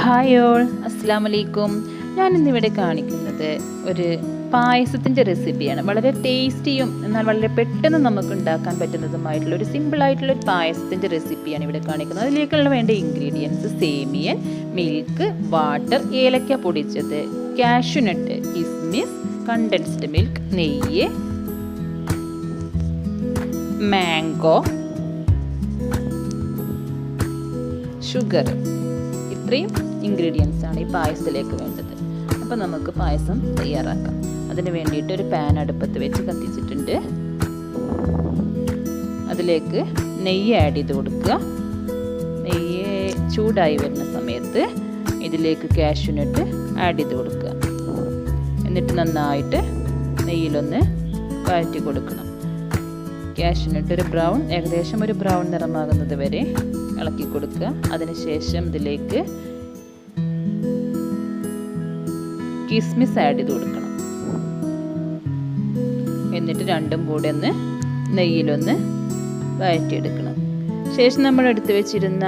Hi all, അസ്സലാമു അലൈക്കും. ഞാനിന്നിവിടെ കാണിക്കുന്നത് ഒരു പായസത്തിൻ്റെ റെസിപ്പിയാണ്. വളരെ ടേസ്റ്റിയും എന്നാൽ വളരെ പെട്ടെന്ന് നമുക്ക് ഉണ്ടാക്കാൻ പറ്റുന്നതുമായിട്ടുള്ള ഒരു സിമ്പിളായിട്ടുള്ളൊരു പായസത്തിൻ്റെ റെസിപ്പിയാണ് ഇവിടെ കാണിക്കുന്നത്. അതിലേക്കുള്ള വേണ്ട ഇൻഗ്രീഡിയൻസ് സേമിയൻ, മിൽക്ക്, വാട്ടർ, ഏലക്ക പൊടിച്ചത്, കാഷ്യൂനട്ട്, കിസ്മിസ്, കണ്ടൻസ്ഡ് മിൽക്ക്, നെയ്യ്, മാംഗോ, ഷുഗർ. ഇത്രയും ഇൻഗ്രീഡിയൻസ് ആണ് ഈ പായസത്തിലേക്ക് വേണ്ടത്. അപ്പോൾ നമുക്ക് പായസം തയ്യാറാക്കാം. അതിന് വേണ്ടിയിട്ട് ഒരു പാൻ അടുപ്പത്ത് വെച്ച് കത്തിച്ചിട്ടുണ്ട്. അതിലേക്ക് നെയ്യ് ആഡ് ചെയ്ത് കൊടുക്കുക. നെയ്യ് ചൂടായി വരുന്ന സമയത്ത് ഇതിലേക്ക് കാഷ്യൂനട്ട് ആഡ് ചെയ്ത് കൊടുക്കുക. എന്നിട്ട് നന്നായിട്ട് നെയ്യിലൊന്ന് വഴറ്റി കൊടുക്കണം. കാഷ്യൂനട്ട് ഏകദേശം ഒരു ബ്രൗൺ നിറമാകുന്നത് വരെ ഇളക്കി കൊടുക്കുക. അതിനുശേഷം ഇതിലേക്ക് കിസ്മിസ് ആഡ് ചെയ്ത് കൊടുക്കണം. എന്നിട്ട് രണ്ടും കൂടെ ഒന്ന് നെയ്യിലൊന്ന് വഴറ്റിയെടുക്കണം. ശേഷം നമ്മൾ എടുത്തു വെച്ചിരുന്ന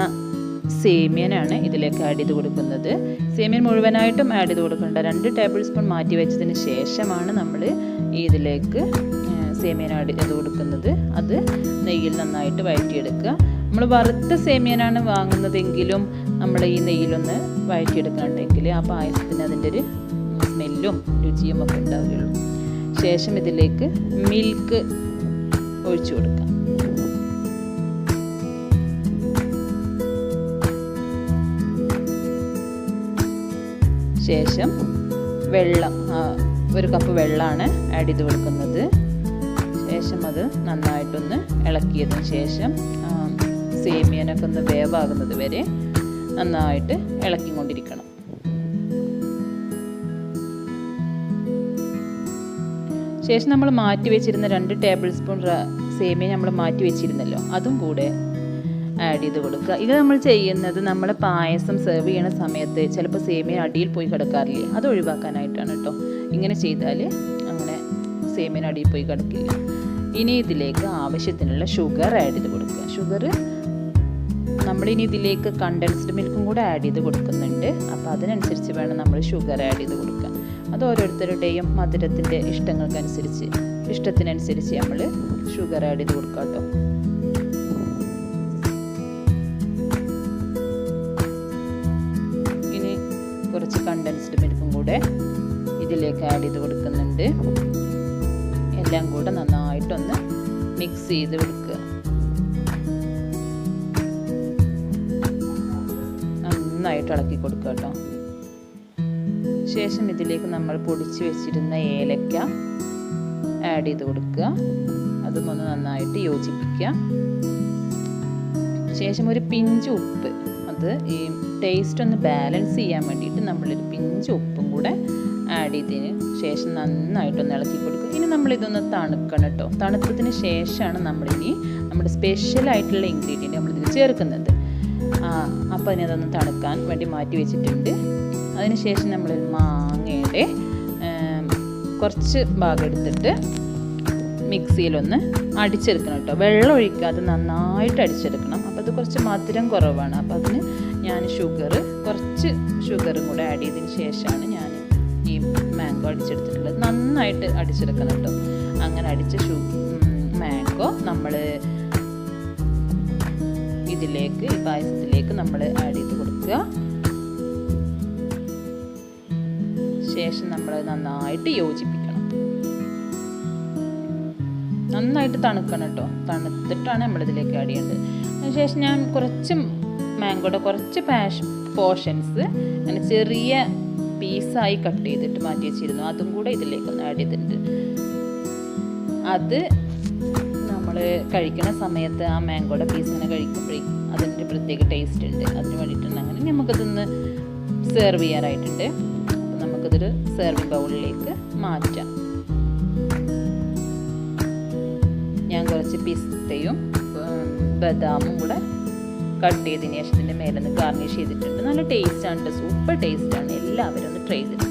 സേമിയനാണ് ഇതിലേക്ക് ആഡ് ചെയ്ത് കൊടുക്കുന്നത്. സേമിയൻ മുഴുവനായിട്ടും ആഡ് ചെയ്ത് കൊടുക്കേണ്ട. 2 ടേബിൾ സ്പൂൺ മാറ്റി വെച്ചതിന് ശേഷമാണ് നമ്മൾ ഇതിലേക്ക് സേമിയൻ ആഡ് ചെയ്ത് കൊടുക്കുന്നത്. അത് നെയ്യിൽ നന്നായിട്ട് വഴറ്റിയെടുക്കുക. നമ്മൾ വറുത്ത സേമിയനാണ് വാങ്ങുന്നതെങ്കിലും നമ്മൾ ഈ നെയ്യിലൊന്ന് വഴറ്റിയെടുക്കാണ്ടെങ്കിൽ ആ പായസത്തിന് അതിൻ്റെ ഒരു സ്മെല്ലും രുചിയും ഒക്കെ ഉണ്ടാവുകയുള്ളൂ. ശേഷം ഇതിലേക്ക് മിൽക്ക് ഒഴിച്ചു കൊടുക്കാം. ശേഷം വെള്ളം, 1 കപ്പ് വെള്ളമാണ് ആഡ് ചെയ്ത് കൊടുക്കുന്നത്. ശേഷം അത് നന്നായിട്ടൊന്ന് ഇളക്കിയതിന് ശേഷം സേമിയനൊക്കെ ഒന്ന് വേവാകുന്നത് വരെ നന്നായിട്ട് ഇളക്കിക്കൊണ്ടിരിക്കണം. ശേഷം നമ്മൾ മാറ്റി വെച്ചിരുന്ന 2 ടേബിൾ സ്പൂൺ സേമിയ നമ്മൾ മാറ്റി വെച്ചിരുന്നല്ലോ, അതും കൂടെ ആഡ് ചെയ്ത് കൊടുക്കുക. ഇത് നമ്മൾ ചെയ്യുന്നത് നമ്മൾ പായസം സെർവ് ചെയ്യണ സമയത്ത് ചിലപ്പോൾ സേമിയ അടിയിൽ പോയി കിടക്കാറില്ലേ, അത് ഒഴിവാക്കാനായിട്ടാണ് കേട്ടോ. ഇങ്ങനെ ചെയ്താൽ അങ്ങനെ സേമിയ അടിയിൽ പോയി കിടക്കില്ല. ഇനി ഇതിലേക്ക് ആവശ്യത്തിനുള്ള ഷുഗർ ആഡ് ചെയ്ത് കൊടുക്കുക. ഷുഗർ നമ്മളിനി ഇതിലേക്ക് കണ്ടൻസ്ഡ് മിൽക്കും കൂടെ ആഡ് ചെയ്ത് കൊടുക്കുന്നുണ്ട്. അപ്പോൾ അതിനനുസരിച്ച് വേണം നമ്മൾ ഷുഗർ ആഡ് ചെയ്ത് കൊടുക്കാൻ. അത് ഓരോരുത്തരുടെയും മധുരത്തിൻ്റെ ഇഷ്ടത്തിനനുസരിച്ച് നമ്മൾ ഷുഗർ ആഡ് ചെയ്ത് കൊടുക്കാം കേട്ടോ. ഇനി കുറച്ച് കണ്ടൻസ്ഡ് മിൽക്കും കൂടെ ഇതിലേക്ക് ആഡ് ചെയ്ത് കൊടുക്കുന്നുണ്ട്. എല്ലാം കൂടെ നന്നായിട്ടൊന്ന് മിക്സ് ചെയ്ത് കൊടുക്കുക. നന്നായിട്ട് ഇളക്കി കൊടുക്കുക കേട്ടോ. ശേഷം ഇതിലേക്ക് നമ്മൾ പൊടിച്ച് വെച്ചിരുന്ന ഏലക്ക ആഡ് ചെയ്ത് കൊടുക്കുക. അതും ഒന്ന് നന്നായിട്ട് യോജിപ്പിക്കുക. ശേഷം ഒരു പിഞ്ച് ഉപ്പ്, അത് ഈ ടേസ്റ്റ് ഒന്ന് ബാലൻസ് ചെയ്യാൻ വേണ്ടിയിട്ട് നമ്മളൊരു പിഞ്ച് ഉപ്പും കൂടെ ആഡ് ചെയ്തതിന് ശേഷം നന്നായിട്ടൊന്ന് ഇളക്കി കൊടുക്കുക. ഇനി നമ്മളിതൊന്ന് തണുക്കണം കേട്ടോ. തണുത്തതിന് ശേഷമാണ് നമ്മളിനി നമ്മുടെ സ്പെഷ്യലായിട്ടുള്ള ഇൻഗ്രീഡിയൻറ്റ് നമ്മളിതിൽ ചേർക്കുന്നത്. അപ്പോൾ അതിനതൊന്ന് തണുക്കാൻ വേണ്ടി മാറ്റി വെച്ചിട്ടുണ്ട്. അതിനുശേഷം നമ്മൾ മാങ്ങയുടെ കുറച്ച് ഭാഗം എടുത്തിട്ട് മിക്സിയിലൊന്ന് അടിച്ചെടുക്കണം കേട്ടോ. വെള്ളം ഒഴിക്കാതെ നന്നായിട്ട് അടിച്ചെടുക്കണം. അപ്പോൾ അത് കുറച്ച് മധുരം കുറവാണ്. അപ്പോൾ അതിന് ഞാൻ കുറച്ച് ഷുഗറും കൂടെ ആഡ് ചെയ്തതിന് ശേഷമാണ് ഞാൻ ഈ മാംഗോ അടിച്ചെടുത്തിട്ടുള്ളത്. നന്നായിട്ട് അടിച്ചെടുക്കണം കേട്ടോ. അങ്ങനെ അടിച്ച മാംഗോ നമ്മൾ ഇതിലേക്ക്, ഈ പായസത്തിലേക്ക് നമ്മൾ ആഡ് ചെയ്ത് കൊടുക്കുക. ശേഷം നമ്മൾ നന്നായിട്ട് യോജിപ്പിക്കണം. നന്നായിട്ട് തണുക്കണം കേട്ടോ. തണുത്തിട്ടാണ് നമ്മളിതിലേക്ക് ആഡ് ചെയ്യേണ്ടത്. അതിനുശേഷം ഞാൻ കുറച്ച് മാംഗോയുടെ കുറച്ച് പോർഷൻസ് അങ്ങനെ ചെറിയ പീസായി കട്ട് ചെയ്തിട്ട് മാറ്റി വെച്ചിരുന്നു. അതും കൂടെ ഇതിലേക്കൊന്ന് ആഡ് ചെയ്തിട്ടുണ്ട്. അത് നമ്മൾ കഴിക്കുന്ന സമയത്ത് ആ മാംഗോയുടെ പീസ് ഇങ്ങനെ കഴിക്കുമ്പോഴേ അതിൻ്റെ പ്രത്യേക ടേസ്റ്റ് ഉണ്ട്. അതിന് വേണ്ടിയിട്ടുണ്ട്. അങ്ങനെ നമുക്കതൊന്ന് സെർവ് ചെയ്യാനായിട്ടുണ്ട്. അപ്പോൾ നമുക്കതൊരു സെർവിങ് ബൗളിലേക്ക് മാറ്റാം. ഞാൻ കുറച്ച് പിസ്തയും ബദാമും കൂടെ കട്ട് ചെയ്തതിന് ശേഷം ഇതിൻ്റെ മേലെ നിന്ന് ഗാർണിഷ് ചെയ്തിട്ടുണ്ട്. നല്ല ടേസ്റ്റാണ്, സൂപ്പർ ടേസ്റ്റാണ്. എല്ലാവരും ഒന്ന് ട്രൈ ചെയ്ത്